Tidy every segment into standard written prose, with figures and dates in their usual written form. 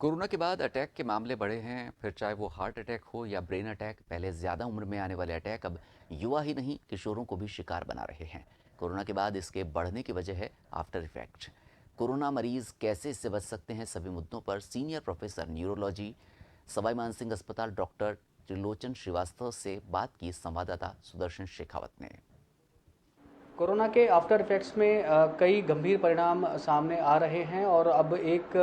Corona के बाद attack के मामले बढ़े हैं, फिर चाहे वो हार्ट अटैक हो या ब्रेन अटैक। पहले ज़्यादा उम्र में आने वाले अटैक अब युवा ही नहीं, किशोरों को भी शिकार बना रहे हैं। कोरोना के बाद इसके बढ़ने की वजह है आफ्टर इफेक्ट। कोरोना मरीज कैसे इससे बच सकते हैं, सभी मुद्दों पर senior professor neurology Sawai Mansingh अस्पताल डॉक्टर त्रिलोचन श्रीवास्तव से बात की संवाददाता सुदर्शन शेखावत ने। कोरोना के आफ्टर इफ़ेक्ट्स में कई गंभीर परिणाम सामने आ रहे हैं और अब एक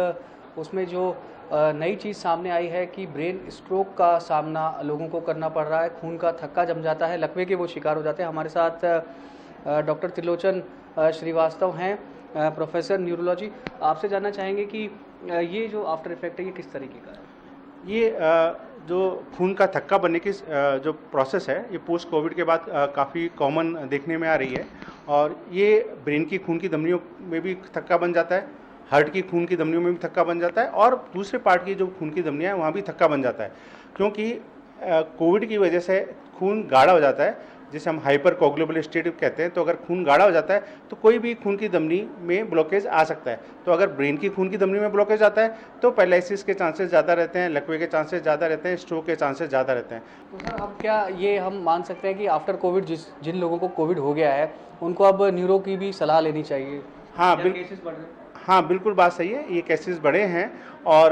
उसमें जो नई चीज़ सामने आई है कि ब्रेन स्ट्रोक का सामना लोगों को करना पड़ रहा है। खून का थक्का जम जाता है, लकवे के वो शिकार हो जाते हैं। हमारे साथ डॉक्टर त्रिलोचन श्रीवास्तव हैं, प्रोफेसर न्यूरोलॉजी। आपसे जानना चाहेंगे कि ये जो आफ्टर इफ़ेक्ट है ये किस तरीके का है? ये जो खून का थक्का बनने की जो प्रोसेस है, ये पोस्ट कोविड के बाद काफ़ी कॉमन देखने में आ रही है। और ये ब्रेन की खून की धमनियों में भी थक्का बन जाता है, हार्ट की खून की धमनियों में भी थक्का बन जाता है, और दूसरे पार्ट की जो खून की धमनियाँ हैं वहाँ भी थक्का बन जाता है। क्योंकि कोविड की वजह से खून गाढ़ा हो जाता है, जिसे हम हाइपर कोगुलेबल स्टेट कहते हैं। तो अगर खून गाढ़ा हो जाता है तो कोई भी खून की धमनी में ब्लॉकेज आ सकता है। तो अगर ब्रेन की खून की धमनी में ब्लॉकेज आता है तो पैरालिसिस के चांसेस ज़्यादा रहते हैं, लकवे के चांसेस ज़्यादा रहते हैं, स्ट्रोक के चांसेस ज़्यादा रहते हैं। तो सर अब क्या ये हम मान सकते हैं कि आफ्टर कोविड जिन लोगों को कोविड हो गया है उनको अब न्यूरो की भी सलाह लेनी चाहिए? हाँ क्या बिल्कुल। केसेस बढ़ रहे हैं? हाँ बिल्कुल, बात सही है। ये केसेस बढ़े हैं, और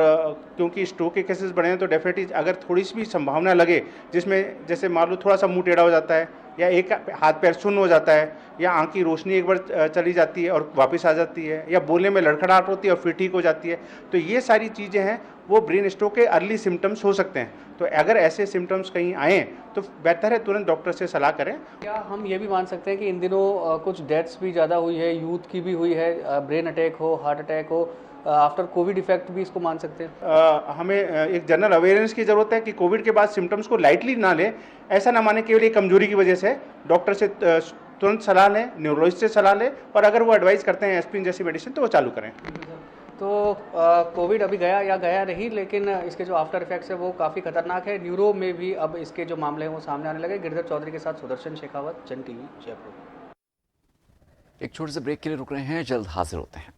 क्योंकि स्ट्रोक के केसेस बढ़े हैं तो डेफिनेटली अगर थोड़ी सी भी संभावना लगे, जिसमें जैसे मान लो थोड़ा सा मुंह टेढ़ा हो जाता है, या एक हाथ पैर शून्य हो जाता है, या आंख की रोशनी एक बार चली जाती है और वापस आ जाती है, या बोलने में लड़खड़ाहट होती है और फिर ठीक हो जाती है, तो ये सारी चीज़ें हैं, वो ब्रेन स्ट्रोक के अर्ली सिम्टम्स हो सकते हैं। तो अगर ऐसे सिम्टम्स कहीं आएँ तो बेहतर है तुरंत डॉक्टर से सलाह करें। क्या हम ये भी मान सकते हैं कि इन दिनों कुछ डेथ्स भी ज़्यादा हुई है, यूथ की भी हुई है, ब्रेन अटैक हो, हार्ट अटैक हो, आफ्टर कोविड इफेक्ट भी इसको मान सकते हैं? हमें एक जनरल अवेयरनेस की ज़रूरत है कि कोविड के बाद सिम्टम्स को लाइटली ना लें, ऐसा ना माने केवल एक कमजोरी की वजह से। डॉक्टर से तुरंत सलाह लें, न्यूरोलॉजिस्ट से सलाह लें, और अगर वो एडवाइस करते हैं एस्पिरिन जैसी मेडिसिन तो वो चालू करें। तो कोविड अभी गया या गया नहीं, लेकिन इसके जो आफ्टर इफेक्ट्स है वो काफ़ी खतरनाक है। न्यूरो में भी अब इसके जो मामले हैं वो सामने आने लगे। गिरधर चौधरी के साथ सुदर्शन शेखावत, जन टीवी, जयपुर। एक छोटे से ब्रेक के लिए रुक रहे हैं, जल्द हाजिर होते हैं।